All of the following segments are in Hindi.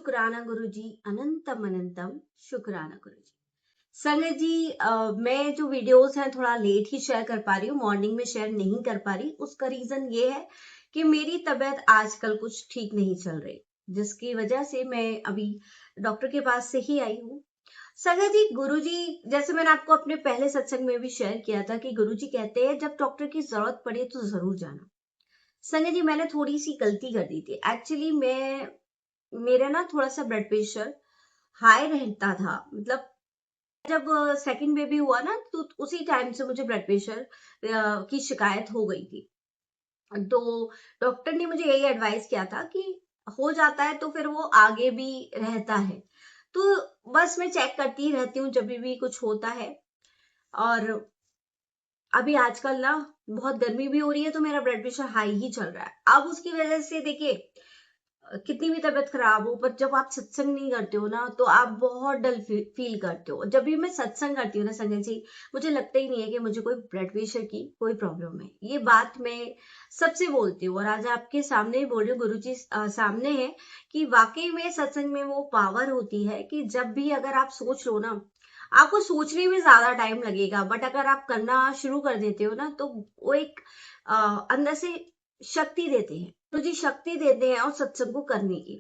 शुक्राना गुरुजी, अनंतम अनंतम शुक्राना गुरुजी। संगत जी, मैं जो वीडियोस हैं थोड़ा लेट ही शेयर कर पा रही हूँ, मॉर्निंग में शेयर नहीं कर पा रही। उसका रीजन ये है कि मेरी तबीयत आजकल कुछ ठीक नहीं चल रही, जिसकी वजह से मैं अभी डॉक्टर के पास से ही आई हूँ। संगत जी, गुरुजी, जैसे मैंने आपको अपने पहले सत्संग में भी शेयर किया था कि गुरुजी कहते हैं जब डॉक्टर की जरूरत पड़े तो जरूर जाना। संगत जी, मैंने थोड़ी सी गलती कर दी थी। एक्चुअली मेरा ना थोड़ा सा ब्लड प्रेशर हाई रहता था। मतलब जब सेकंड बेबी हुआ ना, तो उसी टाइम से मुझे ब्लड प्रेशर की शिकायत हो गई थी। तो डॉक्टर ने मुझे यही एडवाइस किया था कि हो जाता है तो फिर वो आगे भी रहता है। तो बस मैं चेक करती ही रहती हूँ जब भी कुछ होता है। और अभी आजकल ना बहुत गर्मी भी हो रही है, तो मेरा ब्लड प्रेशर हाई ही चल रहा है। अब उसकी वजह से देखिए, कितनी भी तबीयत खराब हो, पर जब आप सत्संग नहीं करते हो ना, तो आप बहुत डल फील करते हो। जब भी मैं सत्संग करती हूँ ना संजय जी, मुझे लगता ही नहीं है कि मुझे कोई ब्लड प्रेशर की कोई प्रॉब्लम है। ये बात मैं सबसे बोलती हूँ, और आज आपके सामने ही बोल रही हूँ, गुरु जी सामने है, कि वाकई में सत्संग में वो पावर होती है कि जब भी अगर आप सोच लो ना, आपको सोचने में ज्यादा टाइम लगेगा, बट अगर आप करना शुरू कर देते हो ना, तो वो एक अंदर से शक्ति देते हैं। तो जी शक्ति देते हैं और सत्संग को करने की।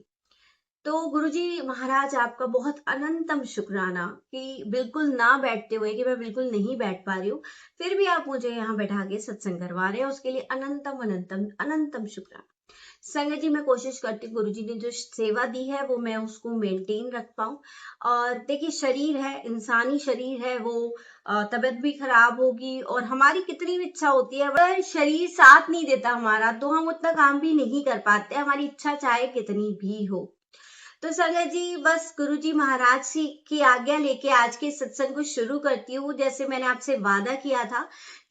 तो गुरुजी महाराज, आपका बहुत अनंतम शुक्राना कि बिल्कुल ना बैठते हुए, कि मैं बिल्कुल नहीं बैठ पा रही हूँ, फिर भी आप मुझे यहाँ बैठा के सत्संग करवा रहे हैं, उसके लिए अनंतम अनंतम अनंतम शुक्राना। संगत जी, मैं कोशिश करती हूँ गुरुजी ने जो सेवा दी है वो मैं उसको मेंटेन रख पाऊं। और देखिए, शरीर है, इंसानी शरीर है, वो तबीयत भी खराब होगी, और हमारी कितनी भी इच्छा होती है, अगर शरीर साथ नहीं देता हमारा, तो हम उतना काम भी नहीं कर पाते, हमारी इच्छा चाहे कितनी भी हो। तो संगत जी, बस गुरुजी महाराज जी की आज्ञा लेके आज के सत्संग को शुरू करती हूँ। जैसे मैंने आपसे वादा किया था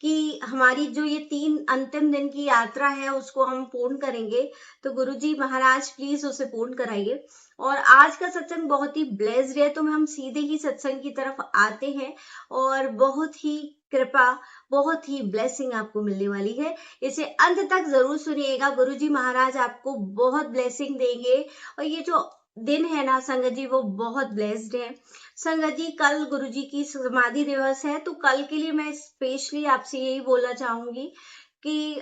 कि हमारी जो ये 3 अंतिम दिन की यात्रा है उसको हम पूर्ण करेंगे, तो गुरुजी महाराज प्लीज उसे पूर्ण कराइए। और आज का सत्संग बहुत ही ब्लेस्ड है, तो हम सीधे ही सत्संग की तरफ आते हैं, और बहुत ही कृपा, बहुत ही ब्लेसिंग आपको मिलने वाली है। इसे अंत तक जरूर सुनिएगा, गुरुजी महाराज आपको बहुत ब्लेसिंग देंगे। और ये जो दिन है ना संगत जी, वो बहुत ब्लेस्ड है। संगत जी, कल गुरुजी की समाधि दिवस है, तो कल के लिए मैं स्पेशली आपसे यही बोलना चाहूंगी कि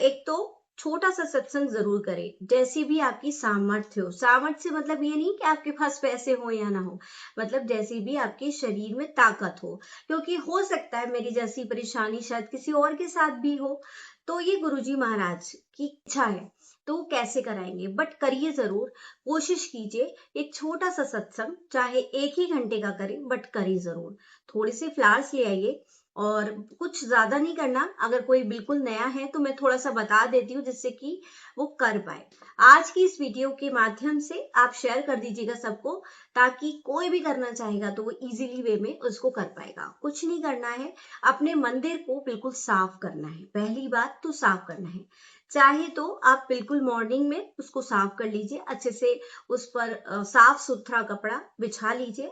एक तो छोटा सा सत्संग जरूर करें, जैसी भी आपकी सामर्थ्य हो। सामर्थ्य मतलब ये नहीं कि आपके पास पैसे हो या ना हो, मतलब जैसी भी आपके शरीर में ताकत हो, क्योंकि हो सकता है मेरी जैसी परेशानी शायद किसी और के साथ भी हो। तो ये गुरुजी महाराज की इच्छा है, तो वो कैसे कराएंगे, बट करिए जरूर। कोशिश कीजिए, एक छोटा सा सत्संग चाहे 1 ही घंटे का करें, बट करिए जरूर। थोड़े से फ्लावर्स ले आइए, और कुछ ज्यादा नहीं करना। अगर कोई बिल्कुल नया है तो मैं थोड़ा सा बता देती हूँ, जिससे कि वो कर पाए। आज की इस वीडियो के माध्यम से आप शेयर कर दीजिएगा सबको, ताकि कोई भी करना चाहेगा तो वो इजीली वे में उसको कर पाएगा। कुछ नहीं करना है, अपने मंदिर को बिल्कुल साफ करना है। पहली बात तो साफ करना है। चाहे तो आप बिल्कुल मॉर्निंग में उसको साफ कर लीजिए, अच्छे से उस पर साफ सुथरा कपड़ा बिछा लीजिए।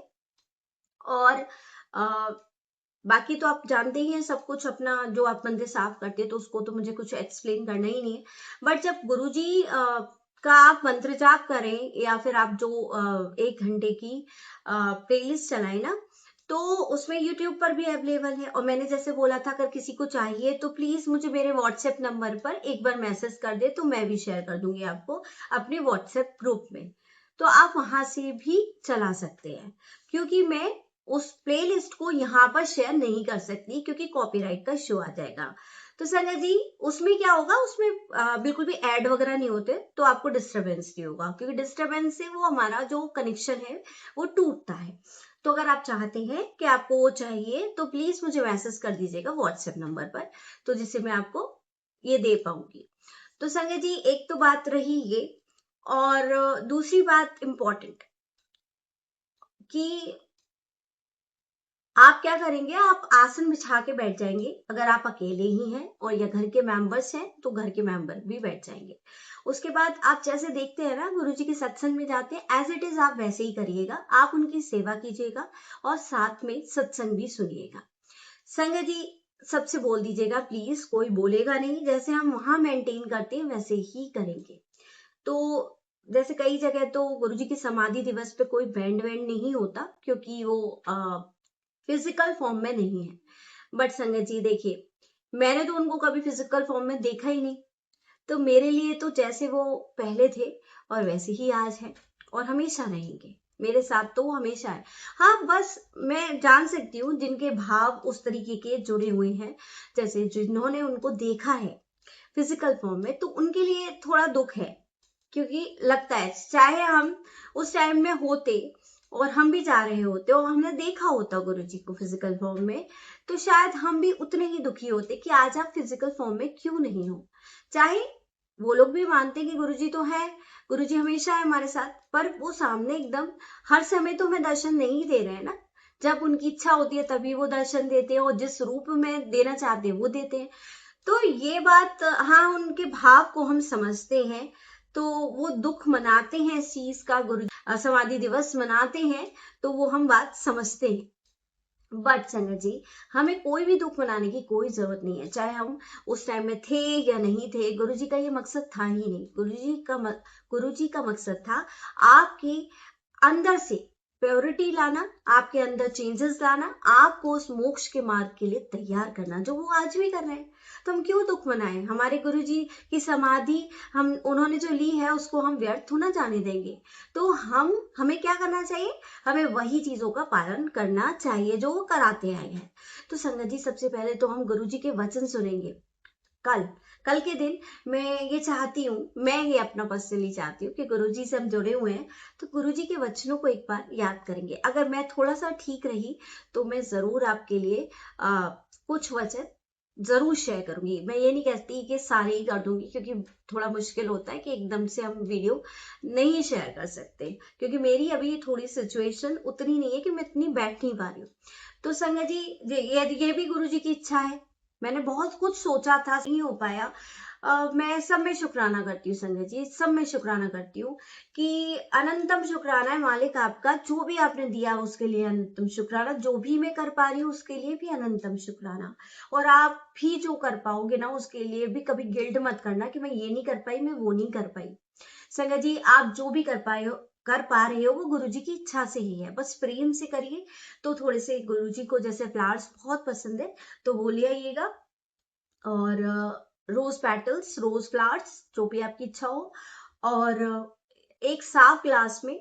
और बाकी तो आप जानते ही हैं सब कुछ, अपना जो आप मंदिर साफ करते हैं, तो उसको तो मुझे कुछ एक्सप्लेन करना ही नहीं है। बट जब गुरुजी का आप मंत्र जाप करें, या फिर आप जो 1 घंटे की प्लेलिस्ट चलाएं ना, तो उसमें YouTube पर भी अवेलेबल है। और मैंने जैसे बोला था, अगर किसी को चाहिए तो प्लीज मुझे मेरे व्हाट्सएप नंबर पर एक बार मैसेज कर दे, तो मैं भी शेयर कर दूंगी आपको अपने व्हाट्सएप ग्रुप में, तो आप वहां से भी चला सकते हैं। क्योंकि मैं उस प्लेलिस्ट को यहाँ पर शेयर नहीं कर सकती, क्योंकि कॉपीराइट का इशू आ जाएगा। तो संजय जी, उसमें क्या होगा, उसमें बिल्कुल भी ऐड वगैरह नहीं होते, तो आपको डिस्टरबेंस नहीं होगा, क्योंकि डिस्टरबेंस से वो हमारा जो कनेक्शन है वो टूटता है। तो अगर आप चाहते हैं कि आपको वो चाहिए, तो प्लीज मुझे मैसेज कर दीजिएगा व्हाट्सएप नंबर पर, तो जिससे मैं आपको ये दे पाऊंगी। तो संजय जी, एक तो बात रही ये, और दूसरी बात इम्पोर्टेंट, कि आप क्या करेंगे, आप आसन बिछा के बैठ जाएंगे। अगर आप अकेले ही हैं और या घर के मेंबर्स हैं, तो घर के मेंबर भी बैठ जाएंगे। उसके बाद आप जैसे देखते हैं ना, गुरुजी के सत्संग में जाते हैं, एज इट इज आप वैसे ही करिएगा। आप उनकी सेवा कीजिएगा, और साथ में सत्संग भी सुनिएगा। संगत जी, सबसे बोल दीजिएगा प्लीज, कोई बोलेगा नहीं, जैसे हम वहां मेंटेन करते हैं वैसे ही करेंगे। तो जैसे कई जगह तो गुरुजी की समाधि दिवस पे कोई बैंड वैंड नहीं होता, क्योंकि वो फिजिकल फॉर्म में नहीं है। बट संगत जी देखिए, मैंने तो उनको कभी फिजिकल फॉर्म में देखा ही नहीं, तो मेरे लिए तो जैसे वो पहले थे और वैसे ही आज है और हमेशा रहेंगे। मेरे साथ तो वो हमेशा है। हाँ, बस मैं जान सकती हूँ जिनके भाव उस तरीके के जुड़े हुए हैं, जैसे जिन्होंने उनको देखा है फिजिकल फॉर्म में, तो उनके लिए थोड़ा दुख है। क्योंकि लगता है चाहे हम उस टाइम में होते और हम भी जा रहे होते और हमने देखा होता गुरुजी को फिजिकल फॉर्म में, तो शायद हम भी उतने ही दुखी होते कि आज आप फिजिकल फॉर्म में क्यों नहीं हो। चाहे वो लोग भी मानते कि गुरुजी तो है, गुरुजी हमेशा है हमारे साथ, पर वो सामने एकदम हर समय तो हमें दर्शन नहीं दे रहे हैं ना। जब उनकी इच्छा होती है तभी वो दर्शन देते हैं और जिस रूप में देना चाहते हैं वो देते हैं। तो ये बात, हाँ, उनके भाव को हम समझते हैं। तो वो दुख मनाते हैं इस चीज का, गुरु समाधि दिवस मनाते हैं, तो वो हम बात समझते हैं। बट संगत जी, हमें कोई भी दुख मनाने की कोई जरूरत नहीं है, चाहे हम उस टाइम में थे या नहीं थे। गुरुजी का ये मकसद था ही नहीं। गुरुजी का मकसद था आपके अंदर से प्योरिटी लाना, आपके अंदर चेंजेस लाना, आपको उस मोक्ष के मार्ग के लिए तैयार करना, जो वो आज भी कर रहे हैं। तो हम क्यों दुख मनाएं? हमारे गुरुजी की समाधि हम उन्होंने जो ली है उसको हम व्यर्थ होना जाने देंगे? तो हमें क्या करना चाहिए? हमें वही चीजों का पालन करना चाहिए जो वो कराते आए हैं। तो संगत जी, सबसे पहले तो हम गुरुजी के वचन सुनेंगे। कल कल के दिन मैं ये अपना पर्सनली चाहती हूँ कि गुरुजी से हम जुड़े हुए हैं, तो गुरुजी के वचनों को एक बार याद करेंगे। अगर मैं थोड़ा सा ठीक रही तो मैं जरूर आपके लिए कुछ वचन जरूर शेयर करूंगी। मैं ये नहीं कहती कि सारे ही कर दूंगी, क्योंकि थोड़ा मुश्किल होता है कि एकदम से हम वीडियो नहीं शेयर कर सकते, क्योंकि मेरी अभी थोड़ी सिचुएशन उतनी नहीं है कि मैं इतनी बैठ नहीं पा रही हूँ। तो संगत जी, ये भी गुरुजी की इच्छा है। मैंने बहुत कुछ सोचा था, नहीं हो पाया। मैं सब में शुक्राना करती हूँ संगत जी, सब में शुक्राना करती हूँ कि अनंतम शुक्राना है मालिक आपका। जो भी आपने दिया उसके लिए अनंतम शुक्राना, जो भी मैं कर पा रही हूँ उसके लिए भी अनंतम शुक्राना। और आप भी जो कर पाओगे ना उसके लिए भी कभी गिल्ट मत करना कि मैं ये नहीं कर पाई, मैं वो नहीं कर पाई। संगत जी, आप जो भी कर पा रहे हो वो गुरुजी की इच्छा से ही है, बस प्रेम से करिए। तो थोड़े से गुरुजी को जैसे फ्लावर्स बहुत पसंद है, तो वो ले आइएगा। और रोज पेटल्स, रोज फ्लावर्स, जो भी आपकी इच्छा हो। और एक साफ ग्लास में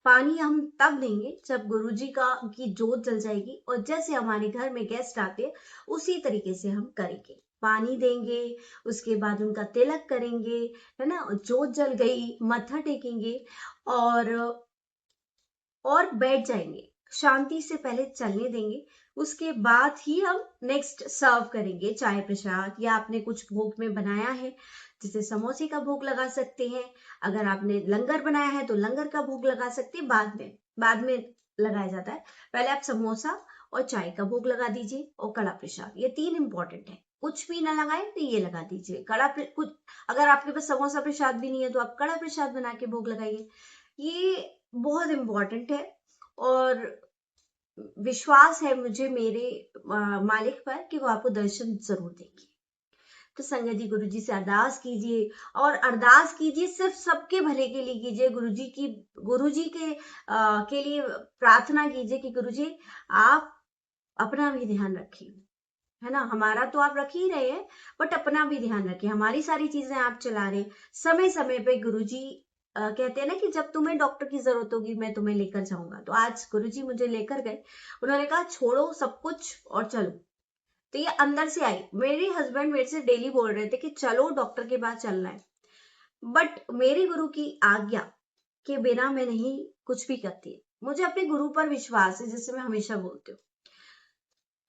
पानी हम तब देंगे जब गुरुजी की जोत जल जाएगी, और जैसे हमारे घर में गेस्ट आते हैं उसी तरीके से हम करेंगे। पानी देंगे, उसके बाद उनका तिलक करेंगे, है ना, जोत जल गई, मत्था टेकेंगे और बैठ जाएंगे। शांति से पहले चलने देंगे, उसके बाद ही हम नेक्स्ट सर्व करेंगे चाय प्रसाद, या आपने कुछ भोग में बनाया है, जैसे समोसे का भोग लगा सकते हैं। अगर आपने लंगर बनाया है तो लंगर का भोग लगा सकते हैं, बाद में लगाया जाता है। पहले आप समोसा और चाय का भोग लगा दीजिए, और कड़ा प्रसाद, ये 3 इंपॉर्टेंट है। कुछ भी ना लगाए तो ये लगा दीजिए। कुछ अगर आपके पास समोसा प्रसाद भी नहीं है तो आप कड़ा प्रसाद बना के भोग लगाइए। ये बहुत इंपॉर्टेंट है, और विश्वास है मुझे मेरे मालिक पर कि वो आपको दर्शन जरूर देंगे। तो संगत जी, गुरु जी से अरदास कीजिए, और अरदास कीजिए सिर्फ सबके भले के लिए कीजिए। गुरु जी के लिए प्रार्थना कीजिए कि गुरु जी आप अपना भी ध्यान रखिए, है ना। हमारा तो आप रख ही रहे हैं, बट अपना भी ध्यान रखिए। हमारी सारी चीजें आप चला रहे हैं। समय समय पे गुरुजी कहते हैं ना कि जब तुम्हें डॉक्टर की जरूरत होगी मैं तुम्हें लेकर जाऊंगा। तो आज गुरुजी मुझे लेकर गए, उन्होंने कहा छोड़ो सब कुछ और चलो। तो ये अंदर से आई। मेरे हस्बैंड मेरे से डेली बोल रहे थे कि चलो डॉक्टर के पास चलना है, बट मेरे गुरु की आज्ञा के बिना मैं नहीं कुछ भी करती। मुझे अपने गुरु पर विश्वास है, जिससे मैं हमेशा बोलती हूँ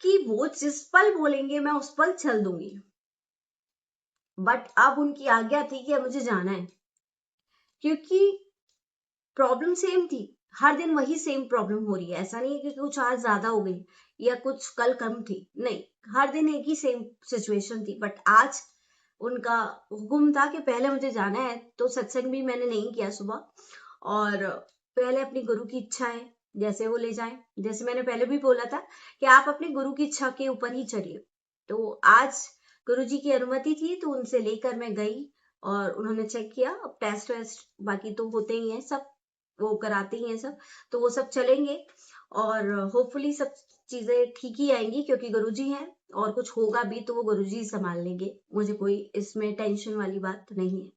कि वो जिस पल बोलेंगे मैं उस पल चल दूंगी। बट अब उनकी आज्ञा थी कि अब मुझे जाना है, क्योंकि प्रॉब्लम सेम थी। हर दिन वही सेम प्रॉब्लम हो रही है। ऐसा नहीं है कि कुछ आज ज्यादा हो गई या कुछ कल कम थी, नहीं, हर दिन एक ही सेम सिचुएशन थी। बट आज उनका हुक्म था कि पहले मुझे जाना है। तो सत्संग भी मैंने नहीं किया सुबह, और पहले अपनी गुरु की इच्छा है, जैसे वो ले जाए। जैसे मैंने पहले भी बोला था कि आप अपने गुरु की इच्छा के ऊपर ही चलिए। तो आज गुरु जी की अनुमति थी तो उनसे लेकर मैं गई, और उन्होंने चेक किया। अब टेस्ट वेस्ट बाकी तो होते ही हैं, सब वो कराते ही हैं सब, तो वो सब चलेंगे और होपफुली सब चीजें ठीक ही आएंगी, क्योंकि गुरुजी हैं और कुछ होगा भी तो वो गुरुजी संभाल लेंगे, मुझे कोई इसमें टेंशन वाली बात नहीं है।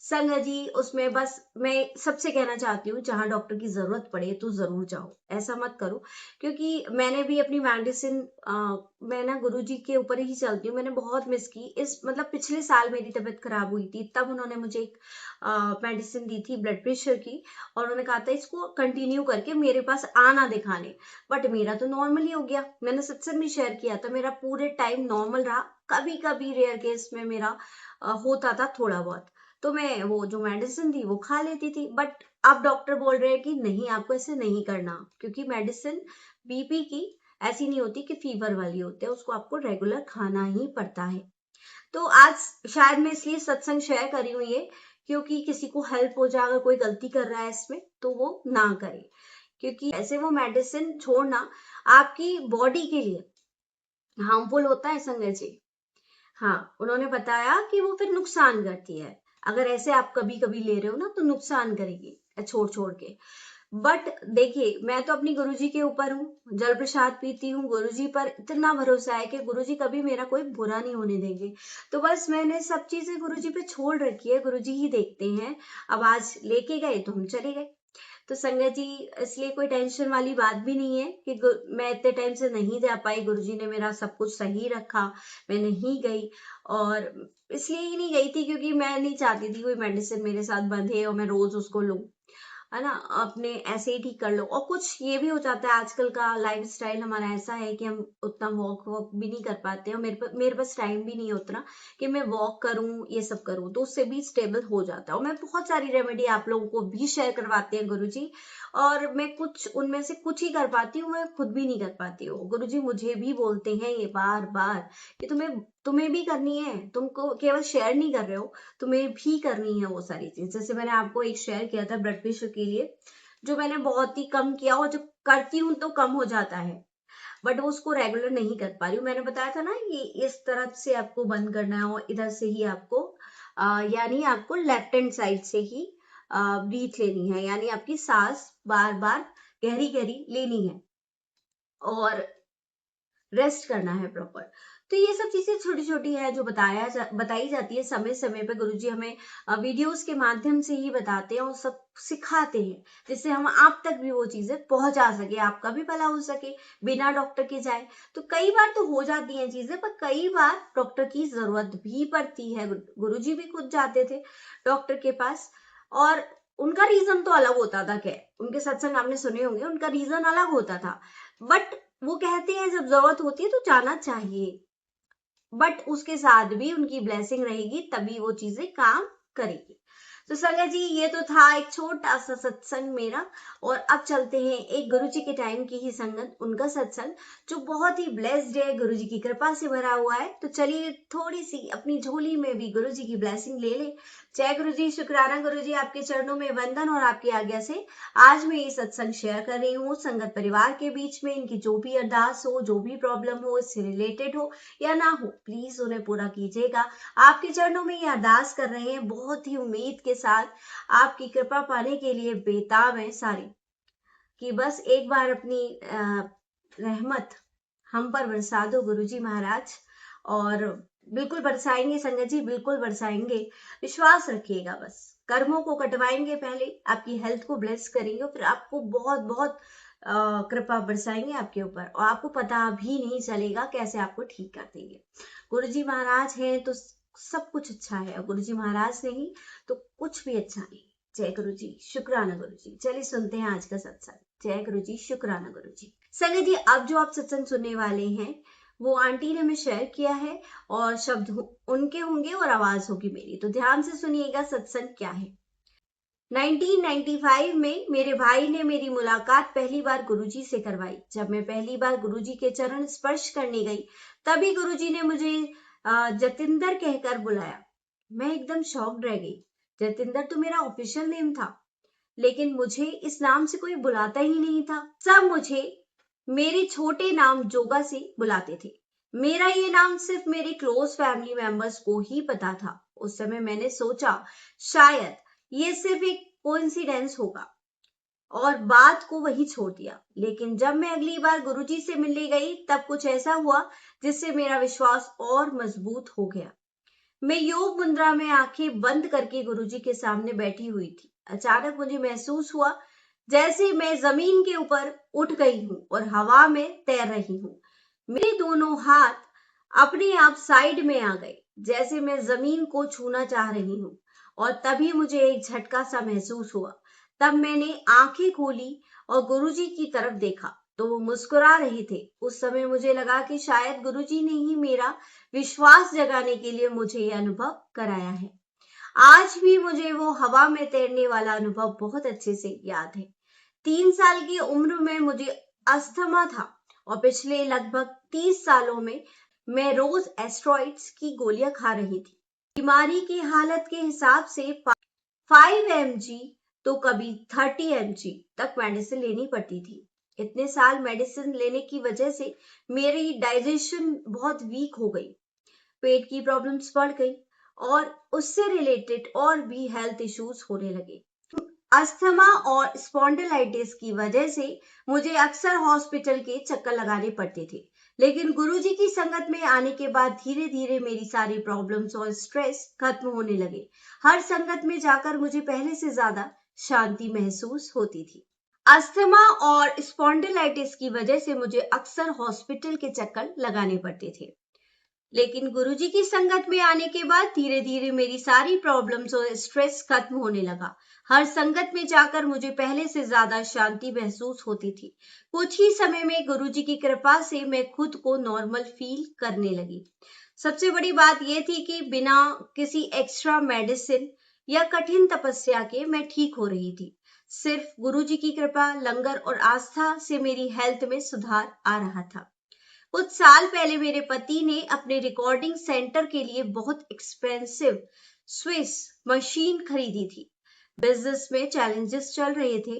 संगत जी, उसमें बस मैं सबसे कहना चाहती हूँ, जहां डॉक्टर की जरूरत पड़े तो जरूर जाओ, ऐसा मत करो। क्योंकि मैंने भी अपनी मेडिसिन, मैं ना गुरुजी के ऊपर ही चलती हूँ, मैंने बहुत मिस की। इस मतलब पिछले साल मेरी तबीयत खराब हुई थी, तब उन्होंने मुझे एक मेडिसिन दी थी ब्लड प्रेशर की, और उन्होंने कहा था इसको कंटिन्यू करके मेरे पास आना दिखाने। बट मेरा तो नॉर्मल ही हो गया, मैंने सत्संग भी शेयर किया था, मेरा पूरे टाइम नॉर्मल रहा। कभी कभी रेयर केस में मेरा होता था थोड़ा बहुत, तो मैं वो जो मेडिसिन थी वो खा लेती थी। बट अब डॉक्टर बोल रहे हैं कि नहीं, आपको ऐसे नहीं करना, क्योंकि मेडिसिन बीपी की ऐसी नहीं होती कि फीवर वाली होती है, उसको आपको रेगुलर खाना ही पड़ता है। तो आज शायद मैं इसलिए सत्संग शेयर करी हुई है, क्योंकि किसी को हेल्प हो जाए, अगर कोई गलती कर रहा है इसमें तो वो ना करे, क्योंकि ऐसे वो मेडिसिन छोड़ना आपकी बॉडी के लिए हार्मफुल होता है संजय जी। हाँ, उन्होंने बताया कि वो फिर नुकसान करती है, अगर ऐसे आप कभी कभी ले रहे हो ना तो नुकसान करेगी छोड़ छोड़ के। बट देखिए, मैं तो अपनी गुरुजी के ऊपर हूँ, जल प्रसाद पीती हूँ, गुरुजी पर इतना भरोसा है कि गुरुजी कभी मेरा कोई बुरा नहीं होने देंगे। तो बस मैंने सब चीजें गुरुजी पे छोड़ रखी है, गुरुजी ही देखते हैं। अब आज लेके गए तो हम चले गए। तो संगत जी, इसलिए कोई टेंशन वाली बात भी नहीं है कि मैं इतने टाइम से नहीं जा पाई, गुरुजी ने मेरा सब कुछ सही रखा, मैं नहीं गई। और इसलिए ही नहीं गई थी क्योंकि मैं नहीं चाहती थी कोई मेडिसिन मेरे साथ बंधे और मैं रोज उसको लूं, है ना। अपने ऐसे ही ठीक कर लो। और कुछ ये भी हो जाता है, आजकल का लाइफ स्टाइल हमारा ऐसा है कि हम उतना वॉक वॉक भी नहीं कर पाते हैं, और मेरे पास टाइम भी नहीं है उतना कि मैं वॉक करूं, ये सब करूं, तो उससे भी स्टेबल हो जाता है। और मैं बहुत सारी रेमेडी आप लोगों को भी शेयर करवाते हैं गुरुजी, और मैं कुछ उनमें से कुछ ही कर पाती हूँ, मैं खुद भी नहीं कर पाती हूँ। गुरुजी मुझे भी बोलते हैं ये बार बार कि तुम्हें तुम्हें भी करनी है, तुमको केवल शेयर नहीं कर रहे हो, तुम्हें भी करनी है वो सारी चीज। जैसे मैंने आपको एक शेयर किया था ब्लड प्रेशर के लिए, जो मैंने बहुत ही कम किया, और जो करती हूँ तो कम हो जाता है, बट वो उसको रेगुलर नहीं कर पा रही हूँ। मैंने बताया था ना, ये इस तरफ से आपको बंद करना है और इधर से ही आपको यानी आपको लेफ्ट हैंड साइड से ही ब्रीथ लेनी है, यानी आपकी सांस बार बार गहरी गहरी लेनी है और रेस्ट करना है प्रॉपर। तो ये सब चीजें छोटी छोटी है जो बताई जाती है समय समय पे। गुरुजी हमें वीडियोस के माध्यम से ही बताते हैं और सब सिखाते हैं, जिससे हम आप तक भी वो चीजें पहुंचा सके, आपका भी भला हो सके बिना डॉक्टर के जाए। तो कई बार तो हो जाती हैं चीजें, पर कई बार डॉक्टर की जरूरत भी पड़ती है। गुरुजी भी खुद जाते थे डॉक्टर के पास, और उनका रीजन तो अलग होता था। क्या, उनके सत्संग आपने सुने होंगे, उनका रीजन अलग होता था। बट वो कहते हैं जब जरूरत होती है तो जाना चाहिए, बट उसके साथ भी उनकी ब्लेसिंग रहेगी, तभी वो चीजें काम करेगी। तो संगत जी, ये तो था एक छोटा सा सत्संग मेरा। और अब चलते हैं एक गुरुजी के टाइम की ही संगत, उनका सत्संग, जो बहुत ही ब्लेस्ड है, गुरुजी की कृपा से भरा हुआ है। तो चलिए थोड़ी सी अपनी झोली में भी गुरुजी की ब्लेसिंग ले ले। जय गुरुजी, शुक्राना गुरुजी, आपके चरणों में वंदन और आपकी आज्ञा से आज मैं ये सत्संग शेयर कर रही हूँ संगत परिवार के बीच में। इनकी जो भी अरदास हो, जो भी प्रॉब्लम हो, इससे रिलेटेड हो या ना हो, प्लीज उन्हें पूरा कीजिएगा। आपके चरणों में ये अरदास कर रहे हैं बहुत ही उम्मीद के साथ, आपकी कृपा पाने के लिए बेताब है सारे, कि बस एक बार अपनी रहमत हम पर बरसा दो गुरुजी महाराज। और बिल्कुल बरसाएंगे संगत जी, बिल्कुल बरसाएंगे, विश्वास रखिएगा। बस कर्मों को कटवाएंगे पहले, आपकी हेल्थ को ब्लेस करेंगे, फिर आपको बहुत बहुत कृपा बरसाएंगे आपके ऊपर, और आपको पता भी नहीं चलेगा कैसे आपको ठीक कर देंगे। गुरुजी महाराज हैं तो सब कुछ अच्छा है, और गुरुजी महाराज नहीं तो कुछ भी अच्छा नहीं। जय गुरु जी, शुक्राना गुरु जी। चलिए सुनते हैं आज का सत्संग। जय गुरु जी, शुक्राना गुरु जी। संगत जी, अब जो आप सत्संग सुनने वाले हैं वो आंटी ने हमें शेयर किया है, और शब्द उनके होंगे और आवाज होगी मेरी, तो ध्यान से सुनिएगा सत्संग क्या है। 1995 में मेरे भाई ने मेरी मुलाकात पहली बार गुरुजी से करवाई। जब मैं पहली बार गुरुजी के चरण स्पर्श करने गई, तभी गुरुजी ने मुझे जतिंदर कहकर बुलाया। मैं एकदम शॉक्ड रह गई। जतिंदर तो मेरा ऑफिशियल नेम था, लेकिन मुझे इस नाम से कोई बुलाता ही नहीं था। सब मुझे मेरे छोटे नाम जोगा से बुलाते थे। मेरा ये नाम सिर्फ मेरे क्लोज फैमिली मेंबर्स को ही पता था, उस समय मैंने सोचा शायद ये सिर्फ एक कोइंसिडेंस होगा और बात को वही छोड़ दिया। लेकिन जब मैं अगली बार गुरुजी से मिलने गई तब कुछ ऐसा हुआ जिससे मेरा विश्वास और मजबूत हो गया। मैं योग मुद्रा में आंखें बंद करके गुरुजी के सामने बैठी हुई थी। अचानक मुझे महसूस हुआ जैसे मैं जमीन के ऊपर उठ गई हूँ और हवा में तैर रही हूँ। मेरे दोनों हाथ अपने आप साइड में आ गए, जैसे मैं जमीन को छूना चाह रही हूँ। और तभी मुझे एक झटका सा महसूस हुआ। तब मैंने आंखें खोली और गुरुजी की तरफ देखा तो वो मुस्कुरा रहे थे। उस समय मुझे लगा कि शायद गुरुजी ने ही मेरा विश्वास जगाने के लिए मुझे यह अनुभव कराया है। आज भी मुझे वो हवा में तैरने वाला अनुभव बहुत अच्छे से याद है। 3 साल की उम्र में मुझे अस्थमा था और पिछले लगभग 30 सालों में मैं रोज एस्टेरॉइड्स की गोलियां खा रही थी। बीमारी की हालत के हिसाब से 5 mg तो कभी 30 mg तक मेडिसिन लेनी पड़ती थी। इतने साल मेडिसिन लेने की वजह से मेरी डाइजेशन बहुत वीक हो गई, पेट की प्रॉब्लम्स बढ़ गई और उससे रिलेटेड और भी हेल्थ इश्यूज होने लगे। अस्थमा और स्पॉन्डिलाइटिस की वजह से मुझे अक्सर हॉस्पिटल के चक्कर लगाने पड़ते थे। लेकिन गुरुजी की संगत में आने के बाद धीरे धीरे मेरी सारी प्रॉब्लम्स और स्ट्रेस खत्म होने लगे। हर संगत में जाकर मुझे पहले से ज्यादा शांति महसूस होती थी। अस्थमा और स्पॉन्डिलाइटिस की वजह से मुझे अक्सर हॉस्पिटल के चक्कर लगाने पड़ते थे। लेकिन गुरुजी की संगत में आने के बाद धीरे धीरे मेरी सारी प्रॉब्लम्स और स्ट्रेस खत्म होने लगा। हर संगत में जाकर मुझे पहले से ज्यादा शांति महसूस होती थी। कुछ ही समय में गुरुजी की कृपा से मैं खुद को नॉर्मल फील करने लगी। सबसे बड़ी बात यह थी कि बिना किसी एक्स्ट्रा मेडिसिन या कठिन तपस्या के मैं ठीक हो रही थी। सिर्फ गुरुजी की कृपा, लंगर और आस्था से मेरी हेल्थ में सुधार आ रहा था। कुछ साल पहले मेरे पति ने अपने रिकॉर्डिंग सेंटर के लिए बहुत एक्सपेंसिव स्विस मशीन खरीदी थी। बिजनेस में चैलेंजेस चल रहे थे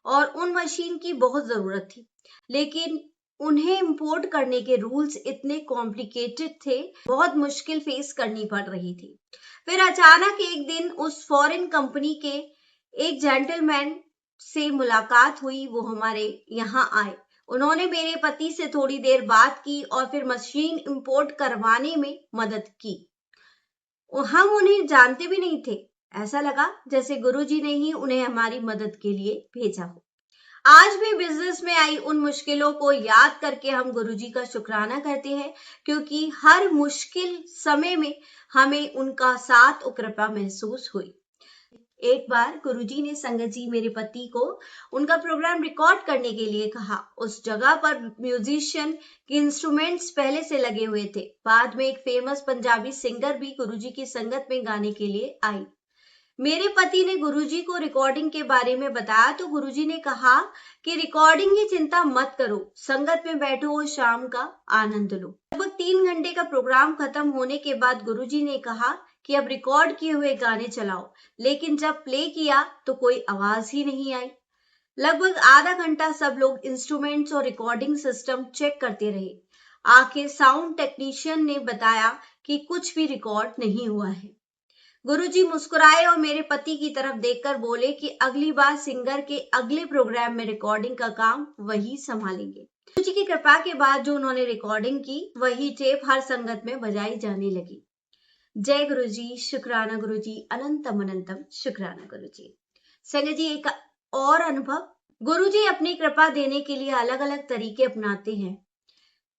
और उन मशीन की बहुत जरूरत थी, लेकिन उन्हें इंपोर्ट करने के रूल्स इतने कॉम्प्लिकेटेड थे, बहुत मुश्किल फेस करनी पड़ रही थी। फिर अचानक एक दिन उस फॉरेन कंपनी के एक जेंटलमैन से मुलाकात हुई। वो हमारे यहाँ आए। उन्होंने मेरे पति से थोड़ी देर बात की और फिर मशीन इंपोर्ट करवाने में मदद की। हम उन्हें जानते भी नहीं थे। ऐसा लगा जैसे गुरुजी ने ही उन्हें हमारी मदद के लिए भेजा हो। आज भी बिजनेस में आई उन मुश्किलों को याद करके हम गुरुजी का शुक्राना करते हैं, क्योंकि हर मुश्किल समय में हमें उनका साथ और कृपा महसूस हुई। एक बार गुरुजी ने संगत जी मेरे पति को उनका प्रोग्राम रिकॉर्ड करने के लिए कहा। उस जगह पर म्यूजिशियन के इंस्ट्रूमेंट्स पहले से लगे हुए थे। बाद में एक फेमस पंजाबी सिंगर भी गुरुजी की संगत में गाने के लिए आई। मेरे पति ने गुरुजी को रिकॉर्डिंग के बारे में बताया तो गुरुजी ने कहा कि रिकॉर्डिंग की चिंता मत करो, संगत में बैठो और शाम का आनंद लो। लगभग 3 घंटे का प्रोग्राम खत्म होने के बाद गुरुजी ने कहा कि अब रिकॉर्ड किए हुए गाने चलाओ, लेकिन जब प्ले किया तो कोई आवाज ही नहीं आई। लगभग आधा घंटा सब लोग इंस्ट्रूमेंट्स और रिकॉर्डिंग सिस्टम चेक करते रहे। आखिर साउंड टेक्नीशियन ने बताया कि कुछ भी रिकॉर्ड नहीं हुआ है। गुरुजी मुस्कुराए और मेरे पति की तरफ देखकर बोले कि अगली बार सिंगर के अगले प्रोग्राम में रिकॉर्डिंग का काम वही संभालेंगे। गुरुजी की कृपा के बाद जो उन्होंने रिकॉर्डिंग की वही टेप हर संगत में बजाई जाने लगी। जय गुरुजी, शुक्राना गुरुजी, अनंतम अनंतम शुक्राना गुरुजी। संगत जी, एक और अनुभव। गुरुजी अपनी कृपा देने के लिए अलग अलग तरीके अपनाते हैं,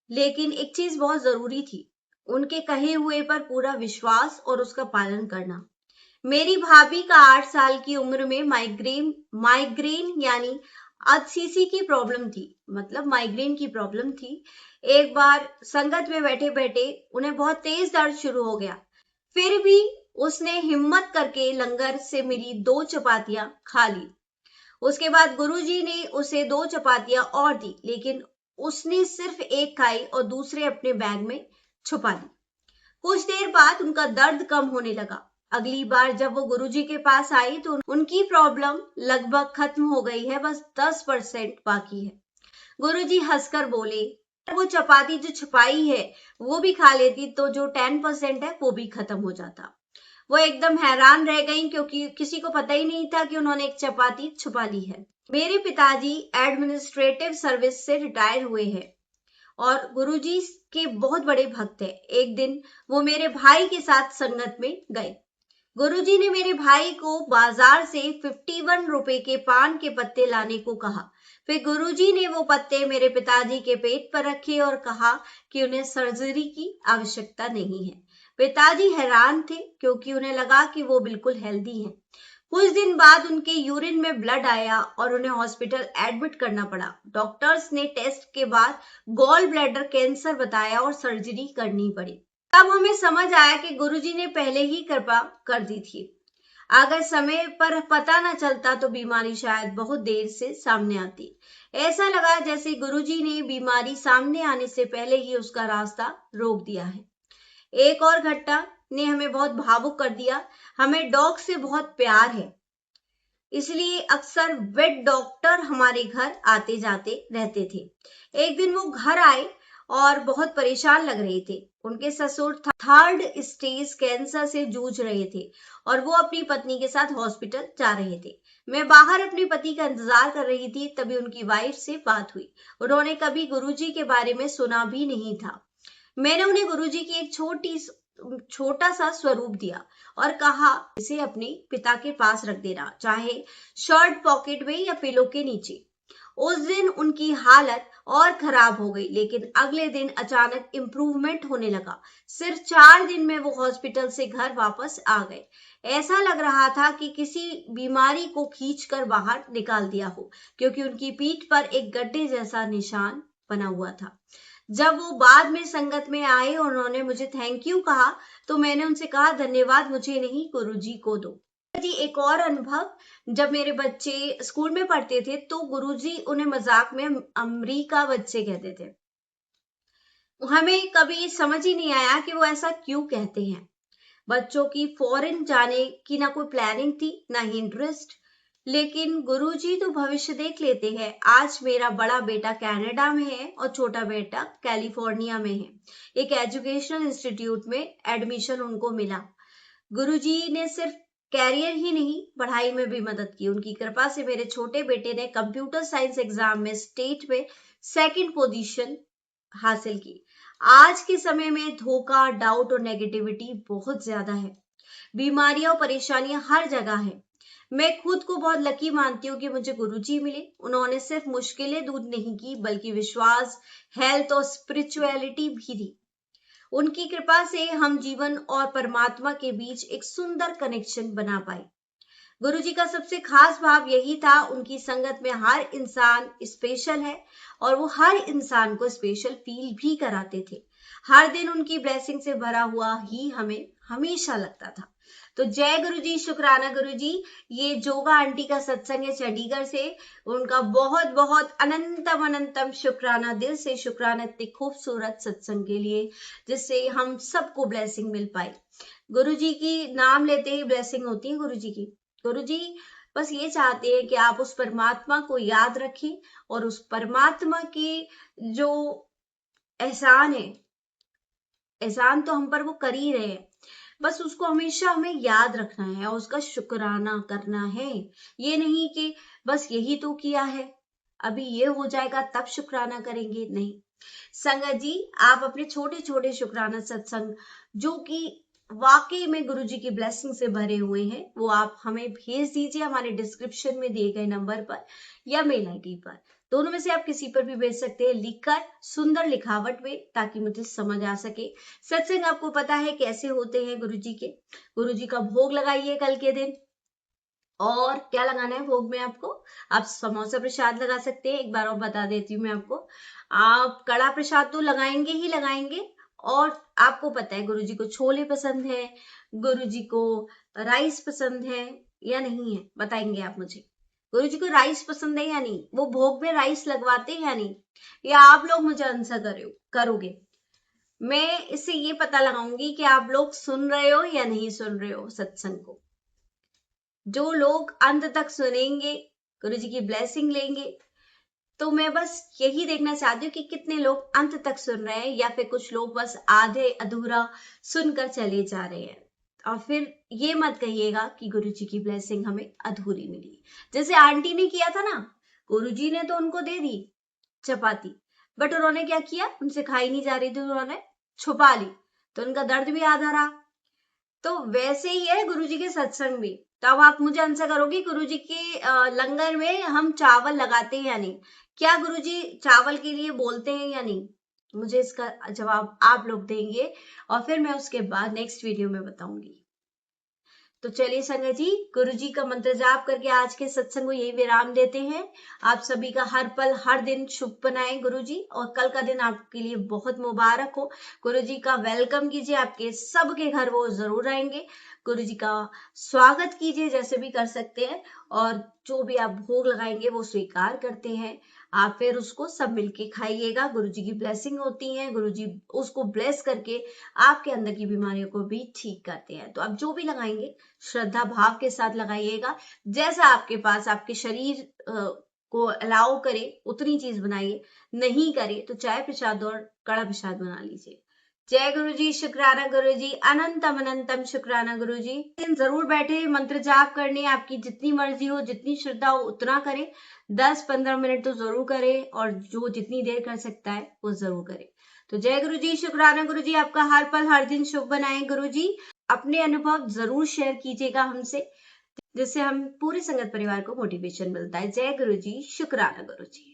लेकिन एक चीज बहुत जरूरी थी, उनके कहे हुए पर पूरा विश्वास और उसका पालन करना। मेरी भाभी का 8 साल की उम्र में माइग्रेन यानी अधसीसी की प्रॉब्लम थी, मतलब माइग्रेन की प्रॉब्लम थी। एक बार संगत में बैठे बैठे उन्हें बहुत तेज दर्द शुरू हो गया। फिर भी उसने हिम्मत करके लंगर से मिली 2 चपातियां खा ली। उसके बाद गुरुजी ने उसे 2 चपातियां और दी, लेकिन उसने सिर्फ एक खाई और दूसरे अपने बैग में छुपा ली। कुछ देर बाद उनका दर्द कम होने लगा। अगली बार जब वो गुरुजी के पास आई तो उनकी प्रॉब्लम लगभग खत्म हो गई है, बस 10% बाकी है। गुरुजी हंसकर बोले, वो चपाती जो छुपाई है वो भी खा लेती तो जो 10% है वो भी खत्म हो जाता। वो एकदम हैरान रह गईं क्योंकि किसी को पता ही नहीं था कि उन्होंने एक चपाती छुपा ली है। मेरे पिताजी एडमिनिस्ट्रेटिव सर्विस से रिटायर हुए हैं और गुरुजी के बहुत बड़े भक्त हैं। एक दिन वो मेरे भाई के साथ संगत में गए। गुरुजी ने मेरे भाई को बाजार से 51 रुपए के पान के पत्ते लाने को कहा। फिर गुरुजी ने वो पत्ते मेरे पिताजी के पेट पर रखे और कहा कि उन्हें सर्जरी की आवश्यकता नहीं है। पिताजी हैरान थे क्योंकि उन्हें लगा कि वो बिल्कुल हेल्दी हैं। कुछ दिन बाद उनके यूरिन में ब्लड आया और उन्हें हॉस्पिटल एडमिट करना पड़ा। डॉक्टर्स ने टेस्ट के बाद गॉल ब्लैडर कैंसर बताया और सर्जरी करनी पड़ी। तब हमें समझ आया कि गुरुजी ने पहले ही कृपा कर दी थी। अगर समय पर पता न चलता तो बीमारी शायद बहुत देर से सामने आती। ऐसा लगा जैसे गुरुजी ने बीमारी सामने आने से पहले ही उसका रास्ता रोक दिया है। एक और घटना ने हमें बहुत भावुक कर दिया। हमें डॉग से बहुत प्यार है, इसलिए अक्सर वेट डॉक्टर हमारे घर आते जाते रहते थे। एक दिन वो घर आए और बहुत परेशान लग रहे थे। उनके ससुर 3rd स्टेज कैंसर से जूझ रहे थे और वो अपनी पत्नी के साथ हॉस्पिटल जा रहे थे। मैं बाहर अपने पति का इंतजार कर रही थी, तभी उनकी वाइफ से बात हुई। उन्होंने कभी गुरुजी के बारे में सुना भी नहीं था। मैंने उन्हें गुरुजी की एक छोटा सा स्वरूप दिया और कहा इसे अपने पिता के पास रख देना, चाहे शर्ट पॉकेट में या पिलो के नीचे। उस दिन उनकी हालत और खराब हो गई, लेकिन अगले दिन अचानक इम्प्रूवमेंट होने लगा। सिर्फ 4 दिन में वो हॉस्पिटल से घर वापस आ गए। ऐसा लग रहा था कि किसी बीमारी को खींचकर बाहर निकाल दिया हो, क्योंकि उनकी पीठ पर एक गड्ढे जैसा निशान बना हुआ था। जब वो बाद में संगत में आए और उन्होंने मुझे थैंक यू कहा, तो मैंने उनसे कहा धन्यवाद मुझे नहीं, गुरुजी को दो। जी, एक और अनुभव, जब मेरे बच्चे स्कूल में पढ़ते थे तो गुरुजी उन्हें मजाक में अमरीका बच्चे कहते थे। हमें कभी समझ ही नहीं आया कि वो ऐसा क्यों कहते हैं। बच्चों की फॉरेन जाने की ना कोई प्लानिंग थी, ना ही इंटरेस्ट, लेकिन गुरुजी तो भविष्य देख लेते हैं। आज मेरा बड़ा बेटा कनाडा में है और छोटा बेटा कैलिफोर्निया में है। एक एजुकेशनल इंस्टीट्यूट में एडमिशन उनको मिला। गुरुजी ने सिर्फ कैरियर ही नहीं, पढ़ाई में भी मदद की। उनकी कृपा से मेरे छोटे बेटे ने कंप्यूटर साइंस एग्जाम में स्टेट में 2nd पोजीशन हासिल की। आज के समय में धोखा, डाउट और नेगेटिविटी बहुत ज्यादा है। बीमारियां और परेशानियां हर जगह है। मैं खुद को बहुत लकी मानती हूँ कि मुझे गुरुजी मिले। उन्होंने सिर्फ मुश्किलें दूर नहीं की, बल्कि विश्वास, हेल्थ और स्पिरिचुअलिटी भी दी। उनकी कृपा से हम जीवन और परमात्मा के बीच एक सुंदर कनेक्शन बना पाए। गुरुजी का सबसे खास भाव यही था, उनकी संगत में हर इंसान स्पेशल है और वो हर इंसान को स्पेशल फील भी कराते थे। हर दिन उनकी ब्लेसिंग से भरा हुआ ही हमें हमेशा लगता था। तो जय गुरुजी, शुक्राना गुरुजी। ये जोगा आंटी का सत्संग है चंडीगढ़ से। उनका बहुत बहुत अनंतम अनंतम शुक्राना, दिल से शुक्राना इतने खूबसूरत सत्संग के लिए, जिससे हम सबको ब्लेसिंग मिल पाए। गुरुजी की नाम लेते ही ब्लेसिंग होती है गुरुजी की। गुरुजी बस ये चाहते हैं कि आप उस परमात्मा को याद रखें और उस परमात्मा की जो एहसान है, एहसान तो हम पर वो कर ही रहे हैं, बस उसको हमेशा हमें याद रखना है और उसका शुक्राना करना है। ये नहीं कि बस यही तो किया है, अभी ये हो जाएगा तब शुक्राना करेंगे, नहीं। संगत जी, आप अपने छोटे छोटे शुक्राना सत्संग जो कि वाकई में गुरुजी की ब्लेसिंग से भरे हुए हैं, वो आप हमें भेज दीजिए हमारे डिस्क्रिप्शन में दिए गए नंबर पर या मेल आईडी पर। दोनों में से आप किसी पर भी भेज सकते हैं, लिखकर सुंदर लिखावट में, ताकि मुझे समझ आ सके। सत्संग आपको पता है कैसे होते हैं गुरुजी के। गुरुजी का भोग लगाइए कल के दिन। और क्या लगाना है भोग में आपको? आप समोसा प्रसाद लगा सकते हैं। एक बार और बता देती हूँ मैं आपको, आप कड़ा प्रसाद तो लगाएंगे ही लगाएंगे, और आपको पता है गुरुजी को छोले पसंद है, गुरुजी को राइस पसंद है या नहीं है, बताएंगे आप मुझे। गुरुजी को राइस पसंद है या नहीं, वो भोग में राइस लगवाते हैं या नहीं, या आप लोग मुझे आंसर करोगे। मैं इससे ये पता लगाऊंगी कि आप लोग सुन रहे हो या नहीं सुन रहे हो सत्संग को। जो लोग अंत तक सुनेंगे, गुरुजी की ब्लेसिंग लेंगे, तो मैं बस यही देखना चाहती हूँ कि कितने लोग अंत तक सुन रहे हैं या फिर कुछ लोग बस आधे अधूरा सुनकर चले जा रहे हैं। और फिर ये मत कहिएगा कि गुरुजी की ब्लेसिंग हमें अधूरी मिली। जैसे आंटी ने किया था ना, गुरुजी ने तो उनको दे दी चपाती, बट उन्होंने क्या किया, उनसे खाई नहीं जा रही थी, उन्होंने छुपा ली, तो उनका दर्द भी आधा रहा। तो वैसे ही है गुरुजी के सत्संग भी। तो अब आप मुझे आंसर करोगे, गुरुजी के लंगर में हम चावल लगाते हैं या नहीं? क्या गुरुजी चावल के लिए बोलते हैं या नहीं? मुझे इसका जवाब आप लोग देंगे और फिर मैं उसके बाद नेक्स्ट वीडियो में बताऊंगी। तो चलिए संगत जी, गुरु जी का मंत्र जाप करके आज के सत्संग को यही विराम देते हैं। आप सभी का हर पल हर दिन शुभ बनाएं गुरु जी, और कल का दिन आपके लिए बहुत मुबारक हो। गुरु जी का वेलकम कीजिए, आपके सबके घर वो जरूर आएंगे। गुरु जी का स्वागत कीजिए जैसे भी कर सकते हैं, और जो भी आप भोग लगाएंगे वो स्वीकार करते हैं। आप फिर उसको सब मिलके खाइएगा। गुरु जी की ब्लेसिंग होती है, गुरु जी उसको ब्लेस करके आपके अंदर की बीमारियों को भी ठीक करते हैं। तो आप जो भी लगाएंगे श्रद्धा भाव के साथ लगाइएगा, जैसा आपके पास आपके शरीर को अलाउ करे उतनी चीज बनाइए, नहीं करे तो चाय प्रसाद और कड़ा प्रसाद बना लीजिए। जय गुरु जी, शुक्राना गुरु जी, अनंतम अनंतम शुक्राना गुरु जी। जरूर बैठे मंत्र जाप करने, आपकी जितनी मर्जी हो, जितनी श्रद्धा हो उतना करें। 10-15 मिनट तो जरूर करें, और जो जितनी देर कर सकता है वो जरूर करे। तो जय गुरु जी, शुक्राना गुरु जी, आपका हर पल हर दिन शुभ बनाए गुरु जी। अपने अनुभव जरूर शेयर कीजिएगा हमसे, जिससे हम पूरे संगत परिवार को मोटिवेशन मिलता है। जय गुरु जी, शुक्राना गुरु जी।